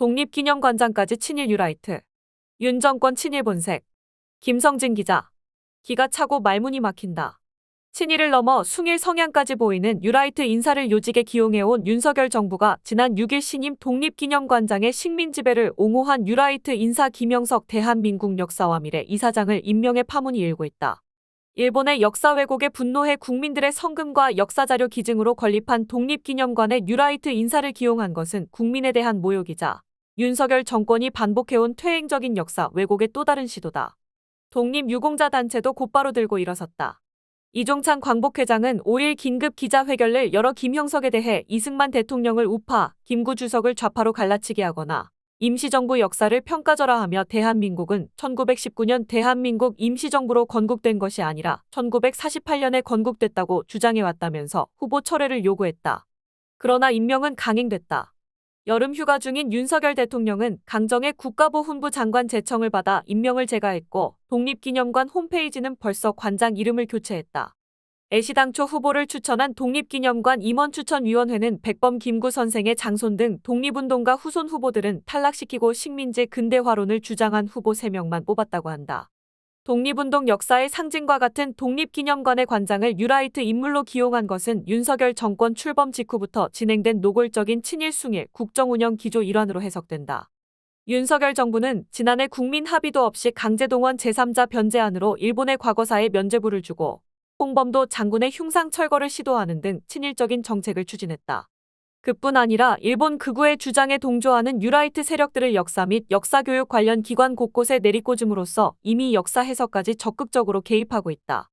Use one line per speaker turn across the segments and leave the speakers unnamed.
독립기념관장까지 친일 뉴라이트. 윤 정권 친일 본색. 김성진 기자. 기가 차고 말문이 막힌다. 친일을 넘어 숭일 성향까지 보이는 뉴라이트 인사를 요직에 기용해온 윤석열 정부가 지난 6일 신임 독립기념관장의 식민지배를 옹호한 뉴라이트 인사 김영석 대한민국 역사와 미래 이사장을 임명해 파문이 일고 있다. 일본의 역사 왜곡에 분노해 국민들의 성금과 역사자료 기증으로 건립한 독립기념관에 뉴라이트 인사를 기용한 것은 국민에 대한 모욕이자 윤석열 정권이 반복해온 퇴행적인 역사 왜곡의 또 다른 시도다. 독립유공자 단체도 곧바로 들고 일어섰다. 이종찬 광복회장은 5일 긴급 기자회견을 열어 김형석에 대해 이승만 대통령을 우파, 김구 주석을 좌파로 갈라치게 하거나 임시정부 역사를 평가절하하며 대한민국은 1919년 대한민국 임시정부로 건국된 것이 아니라 1948년에 건국됐다고 주장해왔다면서 후보 철회를 요구했다. 그러나 임명은 강행됐다. 여름 휴가 중인 윤석열 대통령은 강정의 국가보훈부 장관 제청을 받아 임명을 제거했고 독립기념관 홈페이지는 벌써 관장 이름을 교체했다. 애시당초 후보를 추천한 독립기념관 임원추천위원회는 백범 김구 선생의 장손 등 독립운동가 후손 후보들은 탈락시키고 식민지 근대화론을 주장한 후보 3명만 뽑았다고 한다. 독립운동 역사의 상징과 같은 독립기념관의 관장을 뉴라이트 인물로 기용한 것은 윤석열 정권 출범 직후부터 진행된 노골적인 친일 숭일 국정운영 기조 일환으로 해석된다. 윤석열 정부는 지난해 국민 합의도 없이 강제동원 제3자 변제안으로 일본의 과거사에 면죄부를 주고 홍범도 장군의 흉상 철거를 시도하는 등 친일적인 정책을 추진했다. 그뿐 아니라 일본 극우의 주장에 동조하는 뉴라이트 세력들을 역사 및 역사교육 관련 기관 곳곳에 내리꽂음으로써 이미 역사 해석까지 적극적으로 개입하고 있다.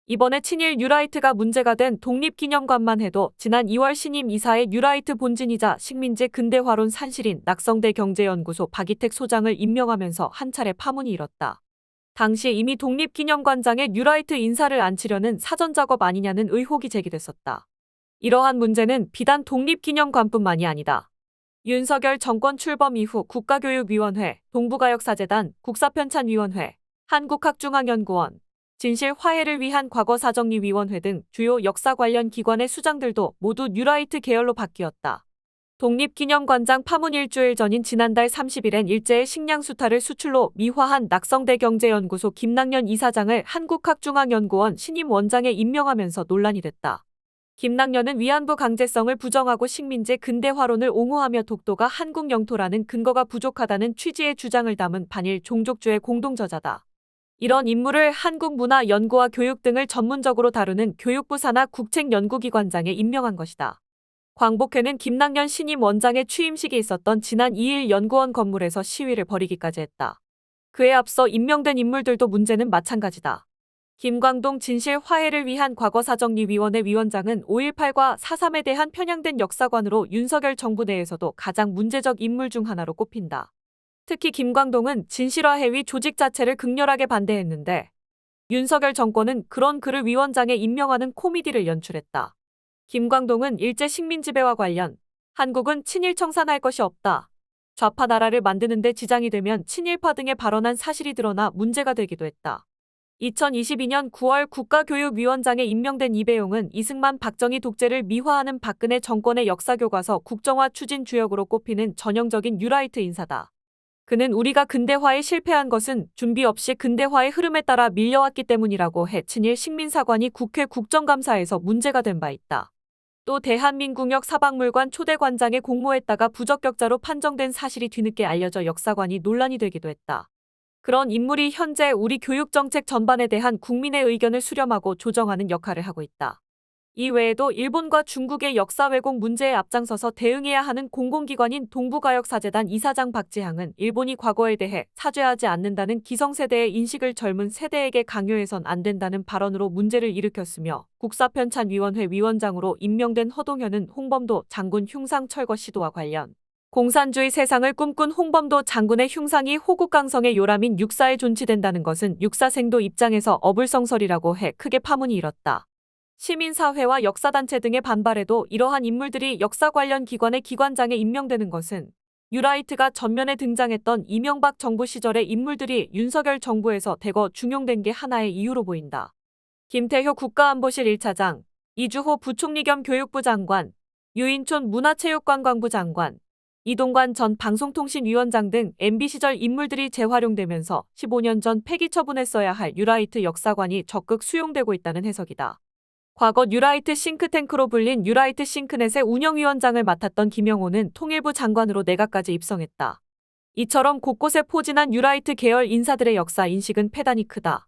이번에 친일 뉴라이트가 문제가 된 독립기념관만 해도 지난 2월 신임 이사의 뉴라이트 본진이자 식민지 근대화론 산실인 낙성대 경제연구소 박이택 소장을 임명하면서 한 차례 파문이 일었다. 당시 이미 독립기념관장에 뉴라이트 인사를 앉히려는 사전작업 아니냐는 의혹이 제기됐었다. 이러한 문제는 비단 독립기념관뿐만이 아니다. 윤석열 정권 출범 이후 국가교육위원회, 동북아역사재단, 국사편찬위원회, 한국학중앙연구원, 진실 화해를 위한 과거사정리위원회 등 주요 역사 관련 기관의 수장들도 모두 뉴라이트 계열로 바뀌었다. 독립기념관장 파문 일주일 전인 지난달 30일엔 일제의 식량수탈을 수출로 미화한 낙성대 경제연구소 김낙년 이사장을 한국학중앙연구원 신임 원장에 임명하면서 논란이 됐다. 김낙년은 위안부 강제성을 부정하고 식민지 근대화론을 옹호하며 독도가 한국 영토라는 근거가 부족하다는 취지의 주장을 담은 반일 종족주의 공동저자다. 이런 인물을 한국문화연구와 교육 등을 전문적으로 다루는 교육부 산하 국책연구기관장에 임명한 것이다. 광복회는 김낙년 신임 원장의 취임식이 있었던 지난 2일 연구원 건물에서 시위를 벌이기까지 했다. 그에 앞서 임명된 인물들도 문제는 마찬가지다. 김광동 진실 화해를 위한 과거사정리위원회 위원장은 5.18과 4.3에 대한 편향된 역사관으로 윤석열 정부 내에서도 가장 문제적 인물 중 하나로 꼽힌다. 특히 김광동은 진실화해위 조직 자체를 극렬하게 반대했는데 윤석열 정권은 그런 그를 위원장에 임명하는 코미디를 연출했다. 김광동은 일제 식민지배와 관련 한국은 친일 청산할 것이 없다. 좌파 나라를 만드는 데 지장이 되면 친일파 등의 발언한 사실이 드러나 문제가 되기도 했다. 2022년 9월 국가교육위원장에 임명된 이배용은 이승만 박정희 독재를 미화하는 박근혜 정권의 역사교과서 국정화 추진 주역으로 꼽히는 전형적인 뉴라이트 인사다. 그는 우리가 근대화에 실패한 것은 준비 없이 근대화의 흐름에 따라 밀려왔기 때문이라고 해 친일 식민사관이 국회 국정감사에서 문제가 된 바 있다. 또 대한민국역 사박물관 초대관장에 공모했다가 부적격자로 판정된 사실이 뒤늦게 알려져 역사관이 논란이 되기도 했다. 그런 인물이 현재 우리 교육정책 전반에 대한 국민의 의견을 수렴하고 조정하는 역할을 하고 있다. 이 외에도 일본과 중국의 역사 왜곡 문제에 앞장서서 대응해야 하는 공공기관인 동북아역사재단 이사장 박지향은 일본이 과거에 대해 사죄하지 않는다는 기성세대의 인식을 젊은 세대에게 강요해선 안 된다는 발언으로 문제를 일으켰으며 국사편찬위원회 위원장으로 임명된 허동현은 홍범도 장군 흉상 철거 시도와 관련 공산주의 세상을 꿈꾼 홍범도 장군의 흉상이 호국강성의 요람인 육사에 존치된다는 것은 육사생도 입장에서 어불성설이라고 해 크게 파문이 일었다. 시민사회와 역사단체 등의 반발에도 이러한 인물들이 역사 관련 기관의 기관장에 임명되는 것은 뉴라이트가 전면에 등장했던 이명박 정부 시절의 인물들이 윤석열 정부에서 대거 중용된 게 하나의 이유로 보인다. 김태효 국가안보실 1차장, 이주호 부총리 겸 교육부 장관, 유인촌 문화체육관광부 장관, 이동관 전 방송통신위원장 등 MB 시절 인물들이 재활용되면서 15년 전 폐기 처분했어야 할 뉴라이트 역사관이 적극 수용되고 있다는 해석이다. 과거 뉴라이트 싱크탱크로 불린 뉴라이트 싱크넷의 운영위원장을 맡았던 김영호는 통일부 장관으로 내각까지 입성했다. 이처럼 곳곳에 포진한 뉴라이트 계열 인사들의 역사 인식은 패단이 크다.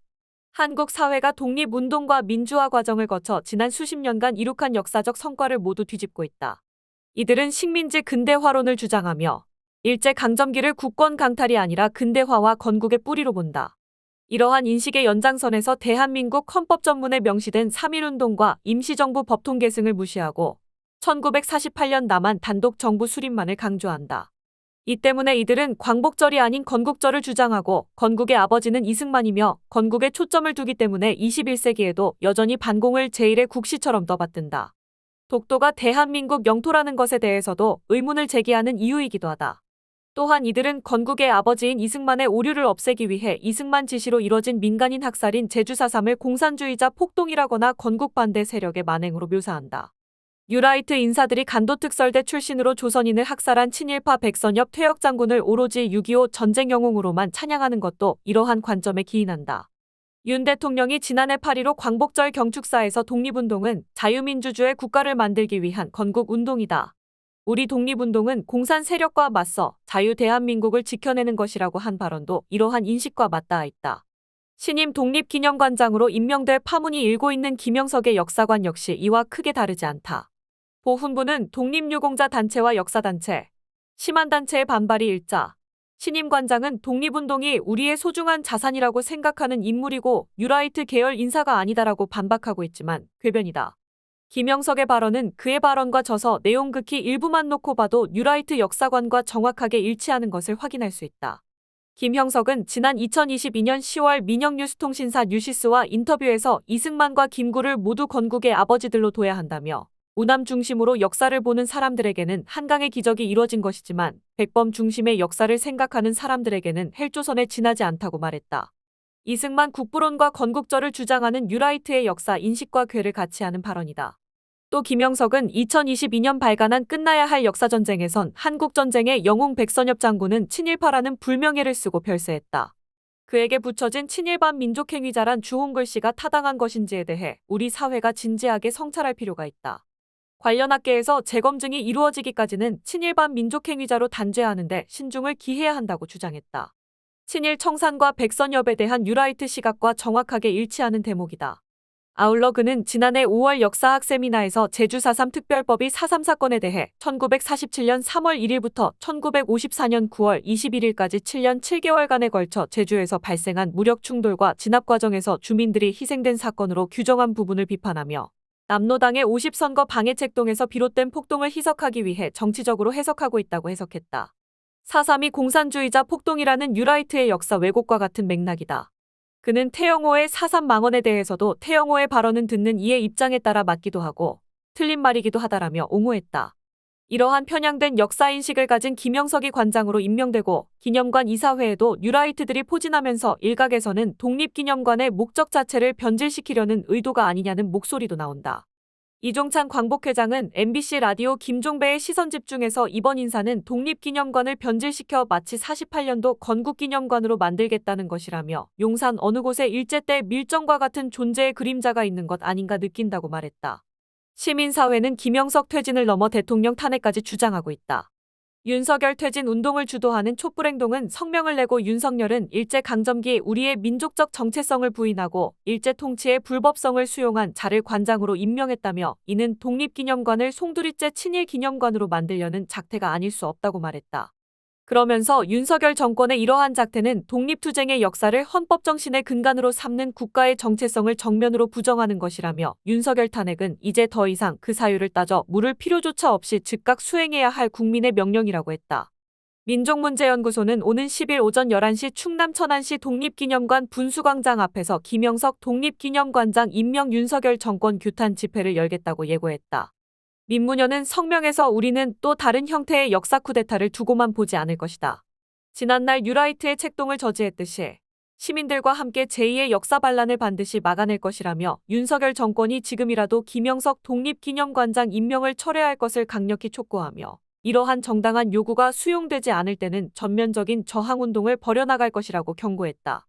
한국 사회가 독립운동과 민주화 과정을 거쳐 지난 수십 년간 이룩한 역사적 성과를 모두 뒤집고 있다. 이들은 식민지 근대화론을 주장하며 일제강점기를 국권 강탈이 아니라 근대화와 건국의 뿌리로 본다. 이러한 인식의 연장선에서 대한민국 헌법전문에 명시된 3.1운동과 임시정부 법통 계승을 무시하고 1948년 남한 단독 정부 수립만을 강조한다. 이 때문에 이들은 광복절이 아닌 건국절을 주장하고 건국의 아버지는 이승만이며 건국에 초점을 두기 때문에 21세기에도 여전히 반공을 제1의 국시처럼 떠받든다. 독도가 대한민국 영토라는 것에 대해서도 의문을 제기하는 이유이기도 하다. 또한 이들은 건국의 아버지인 이승만의 오류를 없애기 위해 이승만 지시로 이뤄진 민간인 학살인 제주 4.3을 공산주의자 폭동이라거나 건국 반대 세력의 만행으로 묘사한다. 뉴라이트 인사들이 간도특설대 출신으로 조선인을 학살한 친일파 백선엽 퇴역장군을 오로지 6.25 전쟁 영웅으로만 찬양하는 것도 이러한 관점에 기인한다. 윤 대통령이 지난해 8.15 광복절 경축사에서 독립운동은 자유민주주의 국가를 만들기 위한 건국운동이다. 우리 독립운동은 공산 세력과 맞서 자유 대한민국을 지켜내는 것이라고 한 발언도 이러한 인식과 맞닿아 있다. 신임 독립기념관장으로 임명될 파문이 일고 있는 김영석의 역사관 역시 이와 크게 다르지 않다. 보훈부는 독립유공자 단체와 역사단체, 시민단체의 반발이 일자. 신임 관장은 독립운동이 우리의 소중한 자산이라고 생각하는 인물이고 뉴라이트 계열 인사가 아니다라고 반박하고 있지만 궤변이다. 김영석의 발언은 그의 발언과 져서 내용 극히 일부만 놓고 봐도 뉴라이트 역사관과 정확하게 일치하는 것을 확인할 수 있다. 김형석은 지난 2022년 10월 민영뉴스통신사 뉴시스와 인터뷰에서 이승만과 김구를 모두 건국의 아버지들로 둬야 한다며 우남 중심으로 역사를 보는 사람들에게는 한강의 기적이 이뤄진 것이지만 백범 중심의 역사를 생각하는 사람들에게는 헬조선에 지나지 않다고 말했다. 이승만 국부론과 건국절을 주장하는 뉴라이트의 역사 인식과 궤를 같이 하는 발언이다. 또 김영석은 2022년 발간한 끝나야 할 역사전쟁에선 한국전쟁의 영웅 백선엽 장군은 친일파라는 불명예를 쓰고 별세했다. 그에게 붙여진 친일반 민족행위자란 주홍글씨가 타당한 것인지에 대해 우리 사회가 진지하게 성찰할 필요가 있다. 관련 학계에서 재검증이 이루어지기까지는 친일반 민족행위자로 단죄하는데 신중을 기해야 한다고 주장했다. 친일 청산과 백선엽에 대한 뉴라이트 시각과 정확하게 일치하는 대목이다. 아울러 그는 지난해 5월 역사학 세미나에서 제주 4.3 특별법이 4.3 사건에 대해 1947년 3월 1일부터 1954년 9월 21일까지 7년 7개월간에 걸쳐 제주에서 발생한 무력 충돌과 진압 과정에서 주민들이 희생된 사건으로 규정한 부분을 비판하며 남로당의 50선거 방해책동에서 비롯된 폭동을 희석하기 위해 정치적으로 해석하고 있다고 해석했다. 4.3이 공산주의자 폭동이라는 뉴라이트의 역사 왜곡과 같은 맥락이다. 그는 태영호의 4.3 망언에 대해서도 태영호의 발언은 듣는 이의 입장에 따라 맞기도 하고 틀린 말이기도 하다라며 옹호했다. 이러한 편향된 역사인식을 가진 김영석이 관장으로 임명되고 기념관 이사회에도 뉴라이트들이 포진하면서 일각에서는 독립기념관의 목적 자체를 변질시키려는 의도가 아니냐는 목소리도 나온다. 이종찬 광복회장은 MBC 라디오 김종배의 시선집중에서 이번 인사는 독립기념관을 변질시켜 마치 48년도 건국기념관으로 만들겠다는 것이라며 용산 어느 곳에 일제 때 밀정과 같은 존재의 그림자가 있는 것 아닌가 느낀다고 말했다. 시민사회는 김영석 퇴진을 넘어 대통령 탄핵까지 주장하고 있다. 윤석열 퇴진 운동을 주도하는 촛불행동은 성명을 내고 윤석열은 일제강점기 우리의 민족적 정체성을 부인하고 일제 통치의 불법성을 수용한 자를 관장으로 임명했다며 이는 독립기념관을 송두리째 친일기념관으로 만들려는 작태가 아닐 수 없다고 말했다. 그러면서 윤석열 정권의 이러한 작태는 독립투쟁의 역사를 헌법정신의 근간으로 삼는 국가의 정체성을 정면으로 부정하는 것이라며 윤석열 탄핵은 이제 더 이상 그 사유를 따져 물을 필요조차 없이 즉각 수행해야 할 국민의 명령이라고 했다. 민족문제연구소는 오는 10일 오전 11시 충남 천안시 독립기념관 분수광장 앞에서 김영석 독립기념관장 임명 윤석열 정권 규탄 집회를 열겠다고 예고했다. 민문현은 성명에서 우리는 또 다른 형태의 역사 쿠데타를 두고만 보지 않을 것이다. 지난날 뉴라이트의 책동을 저지했듯이 시민들과 함께 제2의 역사 반란을 반드시 막아낼 것이라며 윤석열 정권이 지금이라도 김영석 독립기념관장 임명을 철회할 것을 강력히 촉구하며 이러한 정당한 요구가 수용되지 않을 때는 전면적인 저항운동을 벌여나갈 것이라고 경고했다.